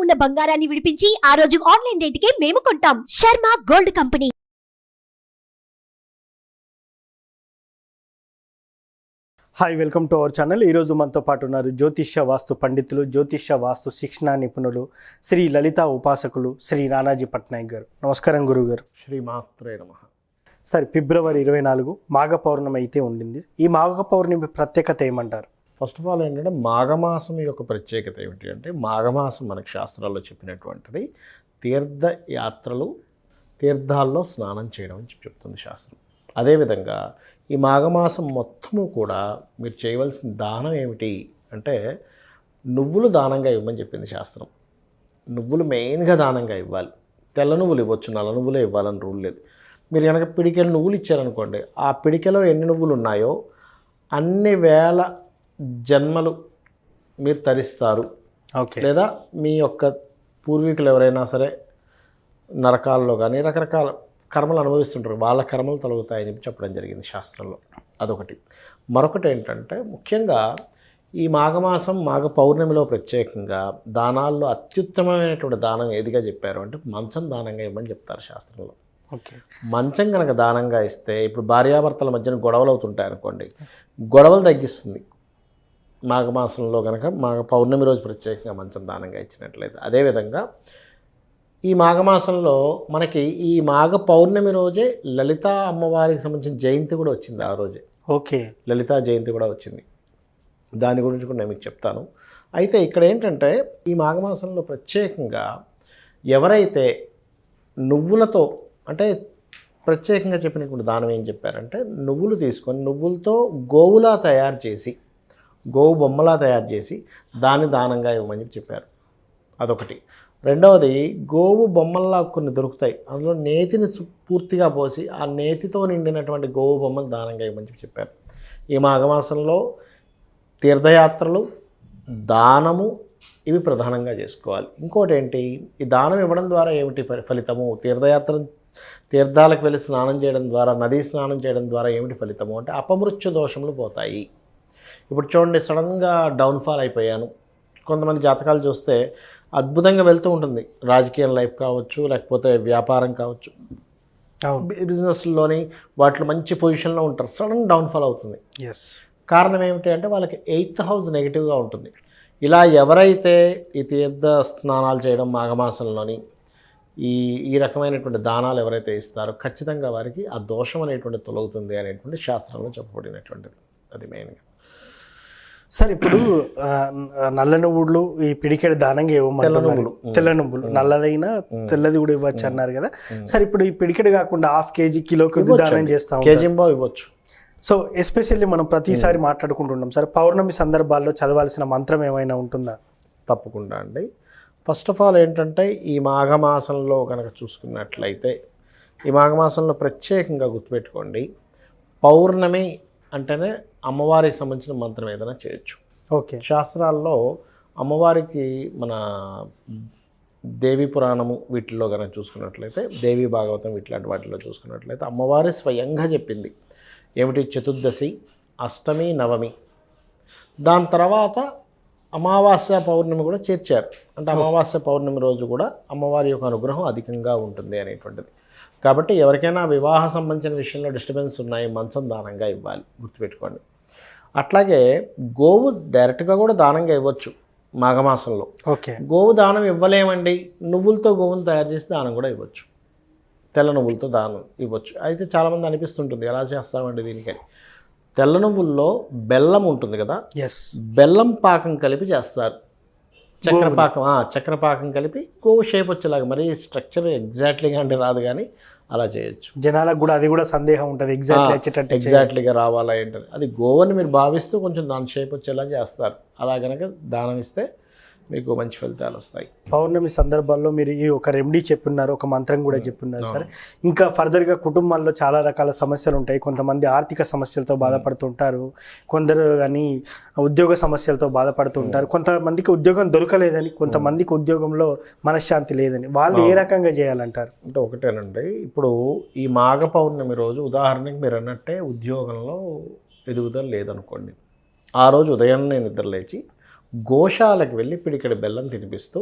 ఉన్న బంగారాన్ని విడిపించి ఆ రోజు ఆన్లైన్ రేటుకే మేము కొంటాం. Sharma gold company. Hi, welcome to our channel. ఈరోజు మనతో పాటు ఉన్నారు జ్యోతిష్య వాస్తు పండితులు, జ్యోతిష్య వాస్తు శిక్షణ నిపుణులు, శ్రీ లలిత ఉపాసకులు శ్రీ నానాజీ పట్నాయక్ గారు. నమస్కారం గురువు గారు. శ్రీమాత్రే నమః. సరే, ఫిబ్రవరి 24 మాఘ పౌర్ణమి అయితే ఉండింది. ఈ మాఘ పౌర్ణమి ప్రత్యేకత ఏమంటారు? ఫస్ట్ ఆఫ్ ఆల్ ఏంటంటే మాఘమాసం యొక్క ప్రత్యేకత ఏమిటి అంటే, మాఘమాసం మనకు శాస్త్రాల్లో చెప్పినటువంటిది తీర్థయాత్రలు, తీర్థాల్లో స్నానం చేయడం అని చెప్తుంది శాస్త్రం. అదేవిధంగా ఈ మాఘమాసం మొత్తము కూడా మీరు చేయవలసిన దానం ఏమిటి అంటే, నువ్వులు దానంగా ఇవ్వమని చెప్పింది శాస్త్రం. నువ్వులు మెయిన్గా దానంగా ఇవ్వాలి. తెల్ల నువ్వులు ఇవ్వచ్చు, నల్ల నువ్వులే ఇవ్వాలని రూల్ లేదు. మీరు కనుక పిడికెలు నువ్వులు ఇచ్చారనుకోండి, ఆ పిడికెలో ఎన్ని నువ్వులు ఉన్నాయో అన్ని వేల జన్మలు మీరు తరిస్తారు. ఓకే. లేదా మీ యొక్క పూర్వీకులు ఎవరైనా సరే నరకాల్లో కానీ రకరకాల కర్మలు అనుభవిస్తుంటారు, వాళ్ళ కర్మలు తొలగుతాయని చెప్పడం జరిగింది శాస్త్రంలో. అదొకటి. మరొకటి ఏంటంటే, ముఖ్యంగా ఈ మాఘమాసం మాఘ పౌర్ణమిలో ప్రత్యేకంగా దానాల్లో అత్యుత్తమమైనటువంటి దానం ఏదిగా చెప్పారు అంటే, మంచం దానంగా ఇవ్వమని చెప్తారు శాస్త్రంలో. ఓకే. మంచం కనుక దానంగా ఇస్తే, ఇప్పుడు భార్యాభర్తల మధ్యన గొడవలు అవుతుంటాయి అనుకోండి, గొడవలు తగ్గిస్తుంది. మాఘమాసంలో కనుక మాఘ పౌర్ణమి రోజు ప్రత్యేకంగా మంచం దానంగా ఇచ్చినట్లయితే. అదేవిధంగా ఈ మాఘమాసంలో మనకి ఈ మాఘ పౌర్ణమి రోజే లలితా అమ్మవారికి సంబంధించిన జయంతి కూడా వచ్చింది. ఆ రోజే ఓకే, లలితా జయంతి కూడా వచ్చింది. దాని గురించి కూడా నేను మీకు చెప్తాను. అయితే ఇక్కడ ఏంటంటే, ఈ మాఘమాసంలో ప్రత్యేకంగా ఎవరైతే నువ్వులతో, అంటే ప్రత్యేకంగా చెప్పినటువంటి దానం ఏం చెప్పారంటే, నువ్వులు తీసుకొని నువ్వులతో గోవులా తయారు చేసి, గోవు బొమ్మలా తయారు చేసి దాన్ని దానంగా ఇవ్వమని చెప్పారు. అదొకటి. రెండవది, గోవు బొమ్మల్లా కొన్ని దొరుకుతాయి, అందులో నేతిని పూర్తిగా పోసి ఆ నేతితో నిండినటువంటి గోవు బొమ్మలు దానంగా ఇవ్వమని చెప్పారు. ఈ మాఘమాసంలో తీర్థయాత్రలు, దానము ఇవి ప్రధానంగా చేసుకోవాలి. ఇంకోటి ఏంటి, ఈ దానం ఇవ్వడం ద్వారా ఏమిటి ఫలితము? తీర్థాలకు వెళ్ళి స్నానం చేయడం ద్వారా, నదీ స్నానం చేయడం ద్వారా ఏమిటి ఫలితము అంటే, అపమృత్యు దోషములు పోతాయి. ఇప్పుడు చూడండి, సడన్గా డౌన్ఫాల్ అయిపోయాను. కొంతమంది జాతకాలు చూస్తే అద్భుతంగా వెళ్తూ ఉంటుంది, రాజకీయ లైఫ్ కావచ్చు, లేకపోతే వ్యాపారం కావచ్చు, బిజినెస్లోని వాటిలో మంచి పొజిషన్లో ఉంటారు, సడన్ డౌన్ఫాల్ అవుతుంది. ఎస్. కారణం ఏమిటి అంటే, వాళ్ళకి 8th హౌస్ నెగిటివ్గా ఉంటుంది. ఇలా ఎవరైతే ఈ తీర్థ స్నానాలు చేయడం మాఘమాసంలోని ఈ రకమైనటువంటి దానాలు ఎవరైతే ఇస్తారో, ఖచ్చితంగా వారికి ఆ దోషం అనేటువంటి తొలగుతుంది అనేటువంటి శాస్త్రంలో చెప్పబడినటువంటిది. అది మెయిన్గా. సార్, ఇప్పుడు నల్ల నువ్వులు ఈ పిడికెడు దానంగా ఇవ్వమంటున్నారు. తెల్ల నువ్వులు, నల్లదైనా తెల్లది కూడా ఇవ్వచ్చు అన్నారు కదా. సార్, ఇప్పుడు ఈ పిడికెడు కాకుండా ½ కేజీ, కిలో దానం చేస్తాం, కేజీంబో ఇవ్వచ్చు. సో ఎస్పెషల్లీ మనం ప్రతిసారి మాట్లాడుకుంటున్నాం సార్, పౌర్ణమి సందర్భాల్లో చదవాల్సిన మంత్రం ఏమైనా ఉంటుందా? తప్పకుండా అండి. ఫస్ట్ ఆఫ్ ఆల్ ఏంటంటే, ఈ మాఘమాసంలో కనుక చూసుకున్నట్లయితే, ఈ మాఘమాసంలో ప్రత్యేకంగా గుర్తుపెట్టుకోండి, పౌర్ణమి అంటేనే అమ్మవారికి సంబంధించిన మంత్రం ఏదైనా చేయొచ్చు. ఓకే. శాస్త్రాల్లో అమ్మవారికి మన దేవి పురాణము వీటిల్లో కనుక చూసుకున్నట్లయితే, దేవి భాగవతం ఇట్లాంటి వాటిలో చూసుకున్నట్లయితే, అమ్మవారి స్వయంగా చెప్పింది ఏమిటి, చతుర్దశి, అష్టమి, నవమి, దాని తర్వాత అమావాస్య పౌర్ణమి కూడా చేర్చారు. అంటే అమావాస్య పౌర్ణమి రోజు కూడా అమ్మవారి యొక్క అనుగ్రహం అధికంగా ఉంటుంది అనేటువంటిది. కాబట్టి ఎవరికైనా వివాహ సంబంధించిన విషయంలో డిస్టర్బెన్స్ ఉన్నాయి, మంచం దానంగా ఇవ్వాలి, గుర్తుపెట్టుకోండి. అట్లాగే గోవు డైరెక్ట్గా కూడా దానంగా ఇవ్వచ్చు మాఘమాసంలో. ఓకే. గోవు దానం ఇవ్వలేమండి, నువ్వులతో గోవును తయారు చేసి దానం కూడా ఇవ్వచ్చు, తెల్ల నువ్వులతో దానం ఇవ్వచ్చు. అయితే చాలామంది అనిపిస్తుంటుంది, ఎలా చేస్తామండి దీనికని. తెల్ల నువ్వుల్లో బెల్లం ఉంటుంది కదా, ఎస్, బెల్లం పాకం కలిపి చేస్తారు. చక్కెరపాకం కలిపి గోవు షేప్ వచ్చేలాగా, మరి స్ట్రక్చర్ ఎగ్జాక్ట్లీగా అంటే రాదు కానీ అలా చేయొచ్చు. జనాలకు కూడా అది కూడా సందేహం ఉంటుంది, ఎగ్జాక్ట్లీగా రావాలా ఏంటని. అది గోవుని మీరు భావిస్తూ కొంచెం దాని షేప్ వచ్చేలా చేస్తారు. అలా కనుక దానం ఇస్తే మీకు మంచి ఫలితాలు వస్తాయి. పౌర్ణమి సందర్భాల్లో మీరు ఈ ఒక రెమెడీ చెప్పున్నారు, ఒక మంత్రం కూడా చెప్పున్నారు సార్. ఇంకా ఫర్దర్గా కుటుంబాల్లో చాలా రకాల సమస్యలు ఉంటాయి. కొంతమంది ఆర్థిక సమస్యలతో బాధపడుతుంటారు, కొందరు కానీ ఉద్యోగ సమస్యలతో బాధపడుతుంటారు, కొంతమందికి ఉద్యోగం దొరకలేదని, కొంతమందికి ఉద్యోగంలో మనశ్శాంతి లేదని, వాళ్ళు ఏ రకంగా చేయాలంటారు? అంటే ఒకటేనండి, ఇప్పుడు ఈ మాఘ పౌర్ణమి రోజు ఉదాహరణకి మీరు అన్నట్టే ఉద్యోగంలో ఎదుగుదల లేదనుకోండి, ఆ రోజు ఉదయాన్నే నిద్రలేచి గోశాలకు వెళ్ళి పిడికెడు బెల్లం తినిపిస్తూ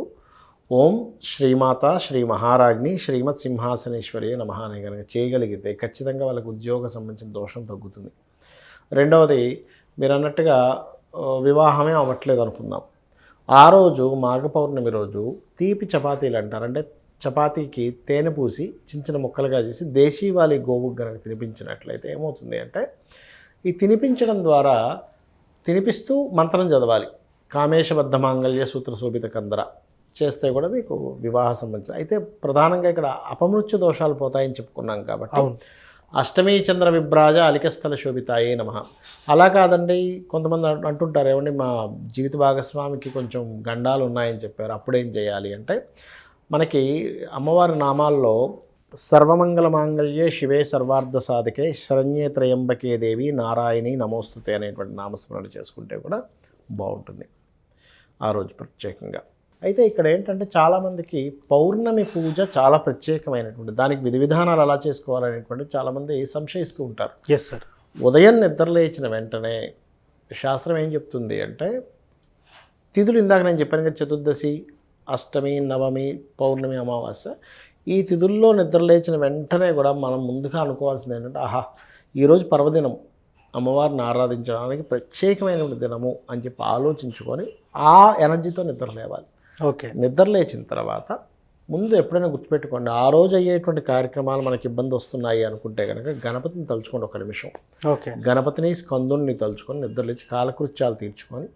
ఓం శ్రీమాత శ్రీ మహారాజ్ని శ్రీమత్ సింహాసనేశ్వరి నమః అని కనుక చేయగలిగితే ఖచ్చితంగా వాళ్ళకి ఉద్యోగ సంబంధించిన దోషం తగ్గుతుంది. రెండవది మీరు అన్నట్టుగా వివాహమే అవ్వట్లేదు అనుకుందాం. ఆ రోజు మాఘ పౌర్ణమి రోజు తీపి చపాతీలు అంటారు, అంటే చపాతీకి తేనె పూసి చిన్న చిన్న ముక్కలుగా చేసి దేశీవాలి గోవుకు కనుక తినిపించినట్లయితే ఏమవుతుంది అంటే, ఈ తినిపించడం ద్వారా తినిపిస్తూ మంత్రం చదవాలి. కామేశబద్ధ మాంగళ్య సూత్ర శోభిత కందర చేస్తే కూడా మీకు వివాహ సంబంధించిన, అయితే ప్రధానంగా ఇక్కడ అపమృత్యు దోషాలు పోతాయని చెప్పుకున్నాం కాబట్టి అష్టమీ చంద్ర విభ్రాజ అలికస్థల శోభితాయే నమః. అలా కాదండి, కొంతమంది అంటుంటారు ఏమండి మా జీవిత భాగస్వామికి కొంచెం గండాలు ఉన్నాయని చెప్పారు, అప్పుడేం చేయాలి అంటే, మనకి అమ్మవారి నామాల్లో సర్వమంగళ మాంగళ్యే శివే సర్వార్థ సాధకే శరణ్యే త్రయంబకే దేవి నారాయణి నమోస్తుతే అనేటువంటి నామస్మరణ చేసుకుంటే కూడా బాగుంటుంది ఆ రోజు ప్రత్యేకంగా. అయితే ఇక్కడ ఏంటంటే చాలామందికి పౌర్ణమి పూజ చాలా ప్రత్యేకమైనటువంటి, దానికి విధి విధానాలు ఎలా చేసుకోవాలనేటువంటి చాలామంది సంశయిస్తూ ఉంటారు. Yes sir. ఉదయం నిద్రలేచిన వెంటనే శాస్త్రం ఏం చెప్తుంది అంటే, తిథులు ఇందాక నేను చెప్పాను కదా, చతుర్దశి, అష్టమి, నవమి, పౌర్ణమి, అమావాస్య, ఈ తిథుల్లో నిద్రలేచిన వెంటనే కూడా మనం ముందుగా అనుకోవాల్సింది ఏంటంటే, ఆహా ఈరోజు పర్వదినం, అమ్మవారిని ఆరాధించడానికి ప్రత్యేకమైనటువంటి దినము అని చెప్పి ఆలోచించుకొని ఆ ఎనర్జీతో నిద్ర లేవాలి. ఓకే. నిద్ర లేచిన తర్వాత ముందు ఎప్పుడైనా గుర్తుపెట్టుకోండి, ఆ రోజు అయ్యేటువంటి కార్యక్రమాలు మనకి ఇబ్బంది వస్తున్నాయి అనుకుంటే కనుక గణపతిని తలుచుకోండి ఒక నిమిషం. ఓకే. గణపతిని స్కందుని తలుచుకొని నిద్రలేచి కాలకృత్యాలు తీర్చుకొని,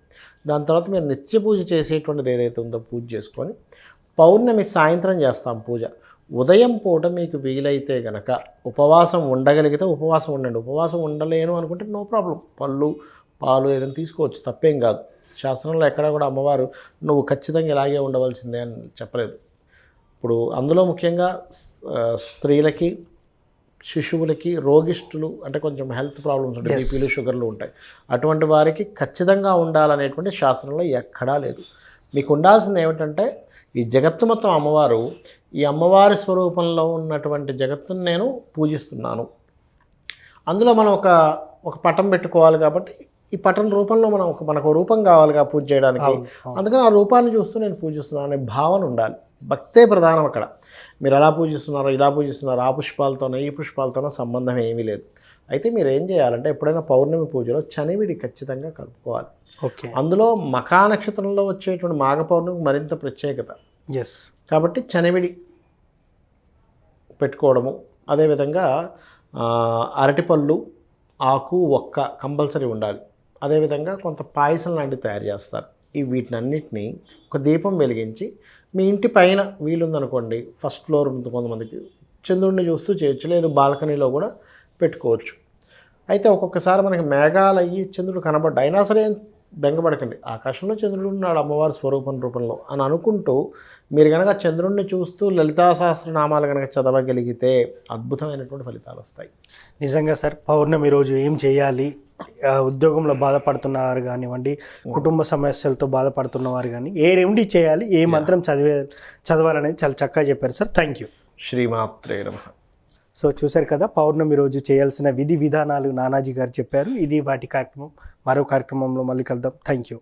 దాని తర్వాత మీరు నిత్య పూజ చేసేటువంటిది ఏదైతే ఉందో పూజ చేసుకొని, పౌర్ణమి సాయంత్రం చేస్తాం పూజ. ఉదయం పూట మీకు వీలైతే గనక ఉపవాసం ఉండగలిగితే ఉపవాసం ఉండండి, ఉపవాసం ఉండలేను అనుకుంటే నో ప్రాబ్లం, పళ్ళు పాలు ఏదైనా తీసుకోవచ్చు, తప్పేం కాదు. శాస్త్రంలో ఎక్కడా కూడా అమ్మవారు నువ్వు ఖచ్చితంగా ఇలాగే ఉండవలసిందే అని చెప్పలేదు. ఇప్పుడు అందులో ముఖ్యంగా స్త్రీలకి, శిశువులకి, రోగిష్ఠులు అంటే కొంచెం హెల్త్ ప్రాబ్లమ్స్ ఉంటాయి, బీపీలు షుగర్లు ఉంటాయి, అటువంటి వారికి ఖచ్చితంగా ఉండాలనేటువంటి శాస్త్రంలో ఎక్కడా లేదు. మీకు ఉండాల్సింది ఏమిటంటే, ఈ జగత్తు మొత్తం అమ్మవారు, ఈ అమ్మవారి స్వరూపంలో ఉన్నటువంటి జగత్తును నేను పూజిస్తున్నాను, అందులో మనం ఒక పటం పెట్టుకోవాలి కాబట్టి ఈ పటం రూపంలో మనకు రూపం కావాలిగా పూజ చేయడానికి, అందుకని ఆ రూపాన్ని చూస్తూ నేను పూజిస్తున్నాను అనే భావన ఉండాలి. భక్తే ప్రధానం అక్కడ. మీరు ఎలా పూజిస్తున్నారో, ఇలా పూజిస్తున్నారో, ఆ పుష్పాలతోనో ఈ పుష్పాలతోనో సంబంధం ఏమీ లేదు. అయితే మీరు ఏం చేయాలంటే, ఎప్పుడైనా పౌర్ణమి పూజలో చనివిడి ఖచ్చితంగా కలుపుకోవాలి. ఓకే. అందులో మఖా నక్షత్రంలో వచ్చేటువంటి మాఘ పౌర్ణమి మరింత ప్రత్యేకత. ఎస్. కాబట్టి చనివిడి పెట్టుకోవడము, అదేవిధంగా అరటిపళ్ళు, ఆకు, ఒక్క కంపల్సరీ ఉండాలి. అదేవిధంగా కొంత పాయసం లాంటివి తయారు చేస్తారు. వీటినన్నిటినీ ఒక దీపం వెలిగించి, మీ ఇంటి పైన వీలుందనుకోండి, ఫస్ట్ ఫ్లోర్ ఉంది కొంతమందికి, చంద్రుడిని చూస్తూ చేయొచ్చు, లేదు బాల్కనీలో కూడా పెట్టుకోవచ్చు. అయితే ఒక్కొక్కసారి మనకి మేఘాలు అయ్యి చంద్రుడు కనబడ్డా అయినా సరే బెంగపడకండి, ఆకాశంలో చంద్రుడు ఉన్నాడు అమ్మవారి స్వరూపం రూపంలో అని అనుకుంటూ మీరు కనుక చంద్రుడిని చూస్తూ లలితా సహస్రనామాలు కనుక చదవగలిగితే అద్భుతమైనటువంటి ఫలితాలు వస్తాయి. నిజంగా సార్, పౌర్ణమి రోజు ఏం చేయాలి, ఉద్యోగంలో బాధపడుతున్నవారు కానివ్వండి, కుటుంబ సమస్యలతో బాధపడుతున్న వారు కానీ ఏ రెమెడీ చేయాలి, ఏ మంత్రం చదవాలనేది చాలా చక్కగా చెప్పారు సార్. Thank you. శ్రీమాత్రే నమః. సో చూశారు కదా, పౌర్ణమి రోజు చేయాల్సిన విధి విధానాలు నానాజీ గారు చెప్పారు. ఇది వాటి కార్యక్రమం. మరో కార్యక్రమంలో మళ్ళీ కలుద్దాం. Thank you.